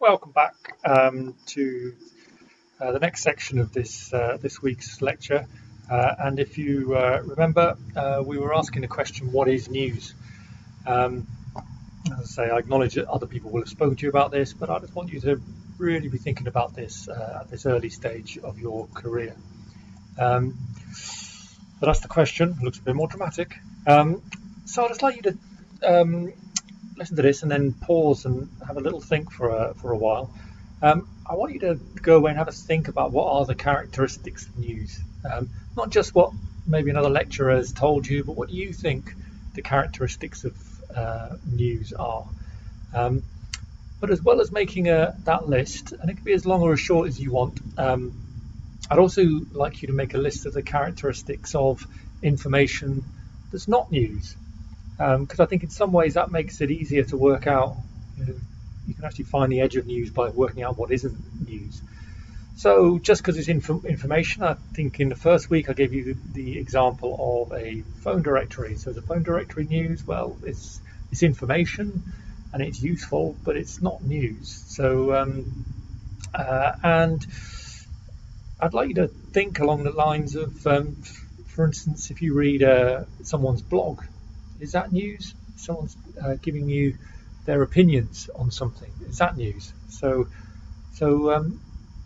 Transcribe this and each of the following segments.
welcome back to the next section of this week's lecture. And if you remember, we were asking the question, what is news? As I say, I acknowledge that other people will have spoken to you about this, but I just want you to really be thinking about this at this early stage of your career. So that's the question. It looks a bit more dramatic. So I'd just like you to listen to this and then pause and have a little think for a while. I want you to go away and have a think about what are the characteristics of news. Not just what maybe another lecturer has told you, but what do you think the characteristics of news are. But as well as making that list, and it can be as long or as short as you want, I'd also like you to make a list of the characteristics of information that's not news. Because I think in some ways that makes it easier to work out. You can actually find the edge of news by working out what isn't news. So just because it's information, I think in the first week I gave you the example of a phone directory. So the phone directory news, well, it's information and it's useful, but it's not news. So and I'd like you to think along the lines of, for instance, if you read someone's blog, is that news? Someone's giving you their opinions on something. Is that news? So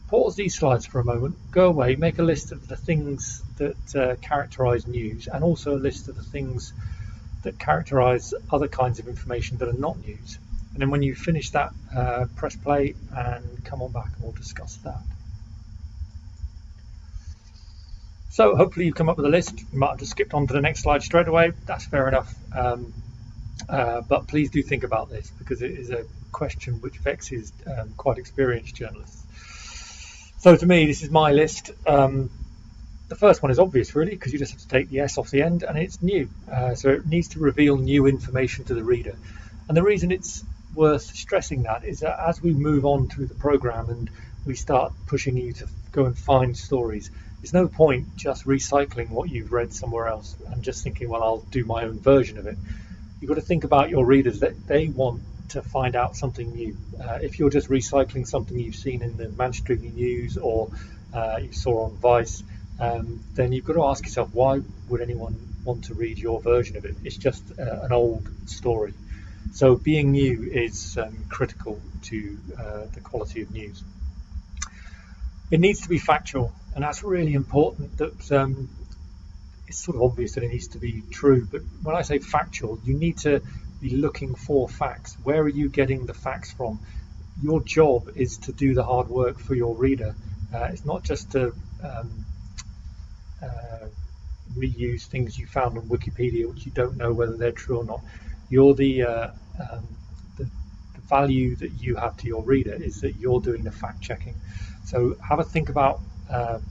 pause these slides for a moment, go away, make a list of the things that characterize news, and also a list of the things that characterize other kinds of information that are not news. And then when you finish that, press play and come on back and we'll discuss that. So hopefully you've come up with a list. You might have just skipped on to the next slide straight away. That's fair enough. But please do think about this, because it is a question which vexes quite experienced journalists. So to me, this is my list. The first one is obvious, really, because you just have to take the S off the end, and it's new. So it needs to reveal new information to the reader. And the reason it's worth stressing that is that as we move on through the program and we start pushing you to go and find stories, there's no point just recycling what you've read somewhere else and just thinking, well, I'll do my own version of it. You've got to think about your readers, that they want to find out something new. If you're just recycling something you've seen in the Manchester Evening News or you saw on Vice, then you've got to ask yourself, why would anyone want to read your version of it? It's just an old story. So being new is critical to the quality of news. It needs to be factual, and that's really important. That it's sort of obvious that it needs to be true, but when I say factual, you need to be looking for facts. Where are you getting the facts from? Your job is to do the hard work for your reader. It's not just to reuse things you found on Wikipedia, which you don't know whether they're true or not. You're the value that you have to your reader is that you're doing the fact checking. So have a think about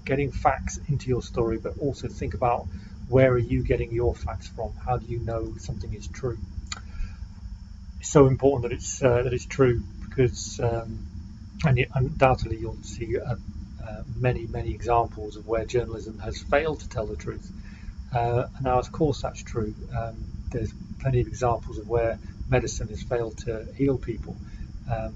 getting facts into your story, but also think about, where are you getting your facts from? How do you know something is true? It's so important that it's true, because undoubtedly you'll see many examples of where journalism has failed to tell the truth. Now, of course, that's true. There's plenty of examples of where medicine has failed to heal people,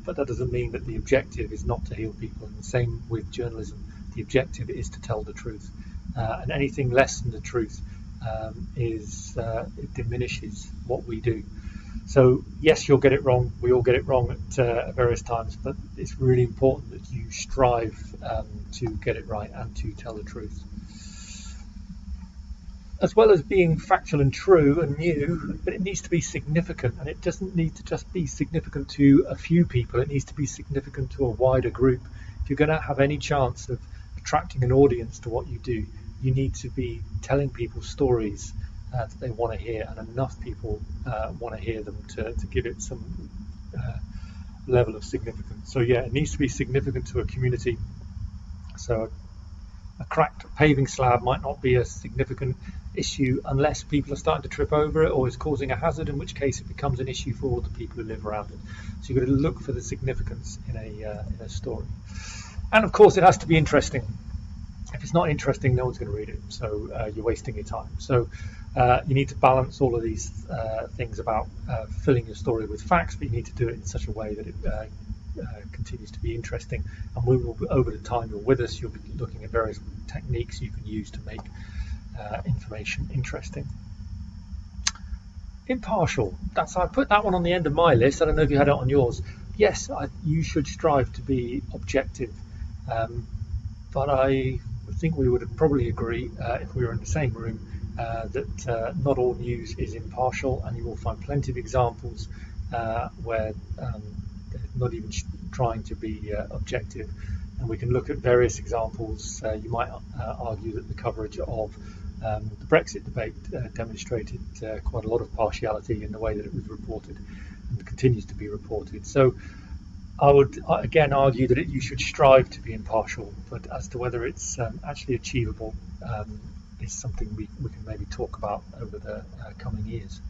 but that doesn't mean that the objective is not to heal people. And the same with journalism. The objective is to tell the truth, and anything less than the truth it diminishes what we do. So yes, you'll get it wrong. We all get it wrong at various times, but it's really important that you strive to get it right and to tell the truth. As well as being factual and true and new, but it needs to be significant, and it doesn't need to just be significant to a few people. It needs to be significant to a wider group. If you're going to have any chance of attracting an audience to what you do, you need to be telling people stories that they want to hear, and enough people want to hear them to give it some level of significance. So yeah, it needs to be significant to a community. So a cracked paving slab might not be a significant issue unless people are starting to trip over it or is causing a hazard, in which case it becomes an issue for all the people who live around it. So you've got to look for the significance in a story. And of course, it has to be interesting. If it's not interesting, no one's going to read it, so you're wasting your time. So you need to balance all of these things about filling your story with facts, but you need to do it in such a way that it continues to be interesting, and we will, over the time you're with us, you'll be looking at various techniques you can use to make information interesting. Impartial. I put that one on the end of my list. I don't know if you had it on yours. Yes, you should strive to be objective, but I think we would probably agree, if we were in the same room, that not all news is impartial, and you will find plenty of examples where they're not even trying to be objective. And we can look at various examples. You might argue that the coverage of the Brexit debate demonstrated quite a lot of partiality in the way that it was reported and continues to be reported. So I would again argue that you should strive to be impartial, but as to whether it's actually achievable is something we can maybe talk about over the coming years.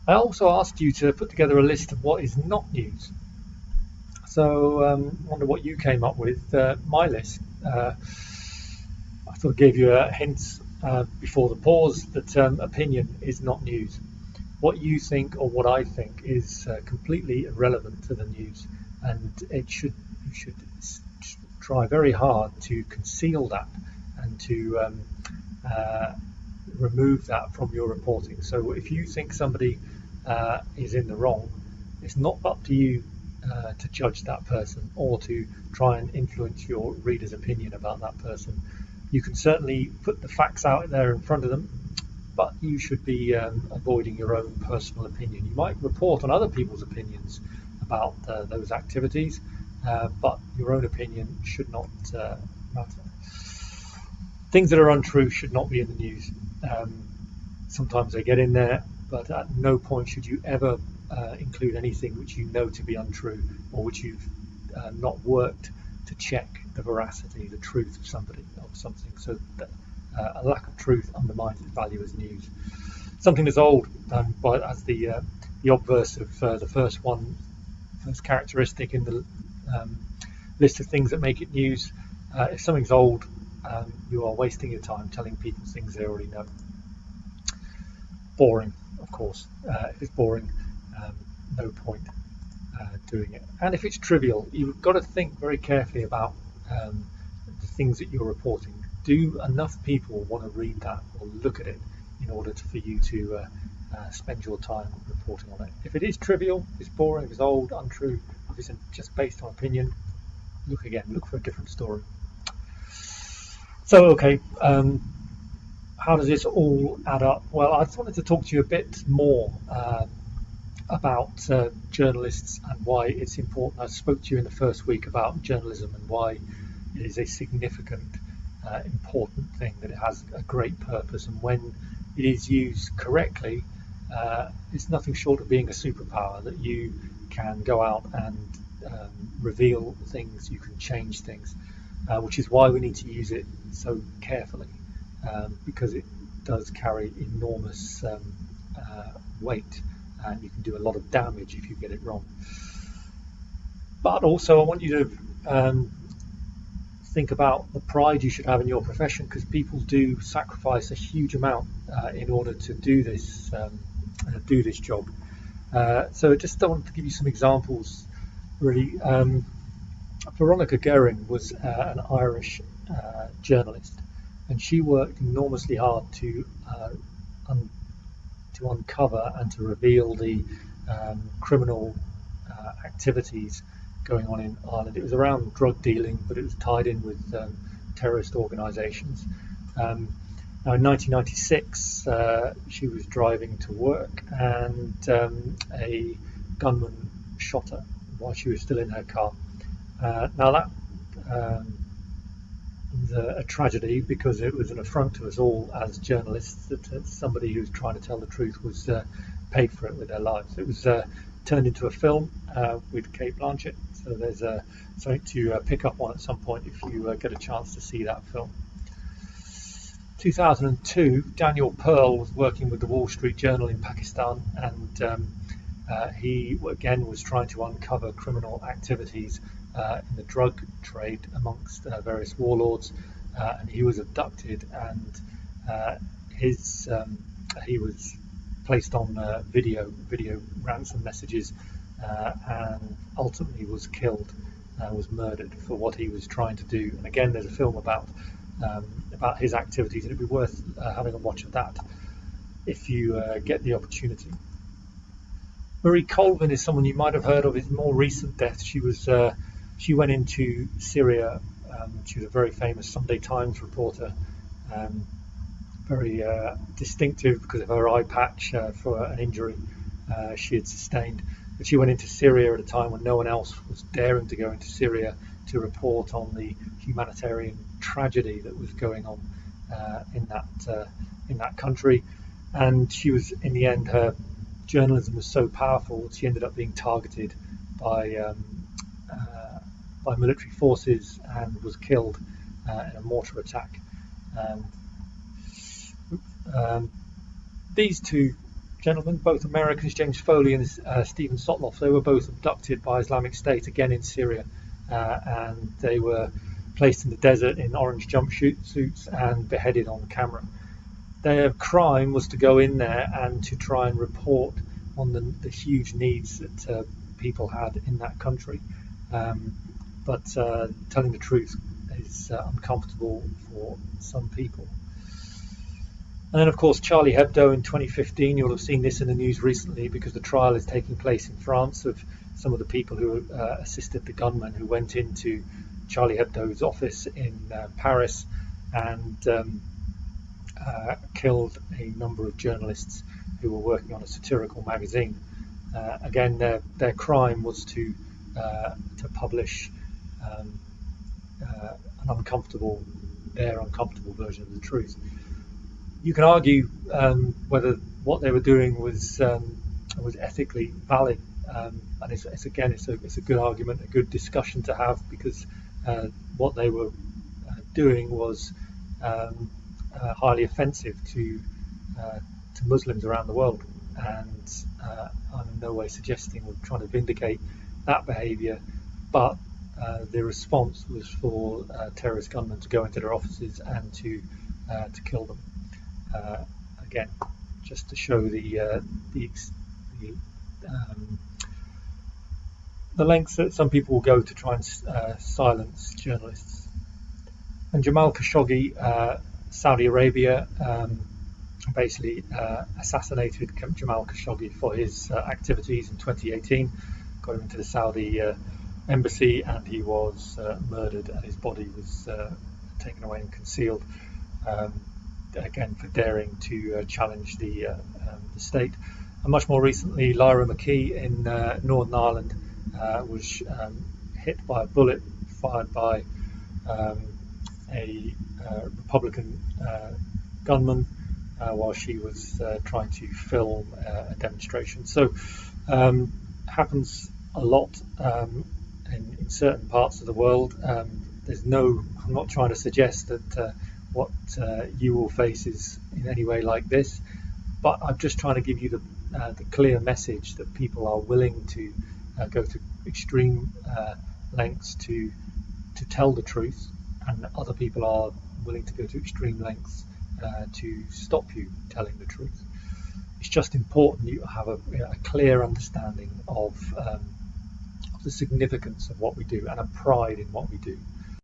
I also asked you to put together a list of what is not news. So I wonder what you came up with. My list, I sort of gave you a hint before the pause that opinion is not news. What you think or what I think is completely irrelevant to the news, and you should try very hard to conceal that and to remove that from your reporting. So if you think somebody is in the wrong, it's not up to you to judge that person or to try and influence your reader's opinion about that person. You can certainly put the facts out there in front of them, but you should be avoiding your own personal opinion. You might report on other people's opinions about those activities, but your own opinion should not matter. Things that are untrue should not be in the news. Sometimes they get in there, but at no point should you ever include anything which you know to be untrue, or which you've not worked to check the veracity, the truth of something. So that a lack of truth undermines its value as news. Something that's old, but as the obverse of the first characteristic in the list of things that make it news. If something's old, you are wasting your time telling people things they already know. Boring, of course. If it's boring, no point doing it. And if it's trivial, you've got to think very carefully about the things that you're reporting. Do enough people want to read that or look at it in order for you to spend your time reporting on it? If it is trivial, if it's boring, if it's old, untrue, if it's just based on opinion, look for a different story. So, okay, how does this all add up? Well, I just wanted to talk to you a bit more about journalists and why it's important. I spoke to you in the first week about journalism and why it is a significant, important thing, that it has a great purpose, and when it is used correctly, it's nothing short of being a superpower, that you can go out and reveal things, you can change things, which is why we need to use it so carefully, because it does carry enormous weight, and you can do a lot of damage if you get it wrong. But also I want you to think about the pride you should have in your profession, because people do sacrifice a huge amount in order to do this job. So I just wanted to give you some examples, really. Veronica Guerin was an Irish journalist, and she worked enormously hard to uncover and to reveal the criminal activities going on in Ireland. It was around drug dealing, but it was tied in with terrorist organisations. Now in 1996, she was driving to work, and a gunman shot her while she was still in her car. Now that was a tragedy, because it was an affront to us all as journalists that somebody who's trying to tell the truth was paid for it with their lives. It was turned into a film with Cate Blanchett, so there's something to pick up on at some point if you get a chance to see that film. 2002, Daniel Pearl was working with the Wall Street Journal in Pakistan, and he again was trying to uncover criminal activities in the drug trade amongst various warlords, and he was abducted, and he was placed on video ransom messages and ultimately was killed, was murdered for what he was trying to do. And again, there's a film about his activities, and it'd be worth having a watch of that if you get the opportunity. Marie Colvin is someone you might have heard of. His more recent death. She went into Syria. She was a very famous Sunday Times reporter, very distinctive because of her eye patch for an injury she had sustained. But she went into Syria at a time when no one else was daring to go into Syria to report on the humanitarian tragedy that was going on in that country. And she was, in the end, her journalism was so powerful she ended up being targeted by military forces and was killed in a mortar attack. These two gentlemen, both Americans, James Foley and Stephen Sotloff, they were both abducted by Islamic State, again in Syria, and they were placed in the desert in orange jumpsuits and beheaded on camera. Their crime was to go in there and to try and report on the huge needs that people had in that country. But telling the truth is uncomfortable for some people. And then, of course, Charlie Hebdo in 2015. You'll have seen this in the news recently because the trial is taking place in France of some of the people who assisted the gunman who went into Charlie Hebdo's office in Paris and killed a number of journalists who were working on a satirical magazine. Again, their crime was to publish an uncomfortable version of the truth. You can argue whether what they were doing was ethically valid, and it's a good argument, a good discussion to have, because what they were doing was highly offensive to Muslims around the world, and I'm in no way suggesting or trying to vindicate that behaviour, but the response was for terrorist gunmen to go into their offices and to kill them. Again, just to show the lengths that some people will go to try and silence journalists. And Jamal Khashoggi, Saudi Arabia basically assassinated Jamal Khashoggi for his activities in 2018, got him into the Saudi embassy, and he was murdered, and his body was taken away and concealed, again for daring to challenge the state. And much more recently, Lyra McKee in Northern Ireland was hit by a bullet fired by a Republican gunman while she was trying to film a demonstration. So happens a lot in certain parts of the world. I'm not trying to suggest that what you will face is in any way like this, but I'm just trying to give you the clear message that people are willing to go to extreme lengths to tell the truth, and other people are willing to go to extreme lengths to stop you telling the truth. It's just important you have a clear understanding of the significance of what we do and a pride in what we do.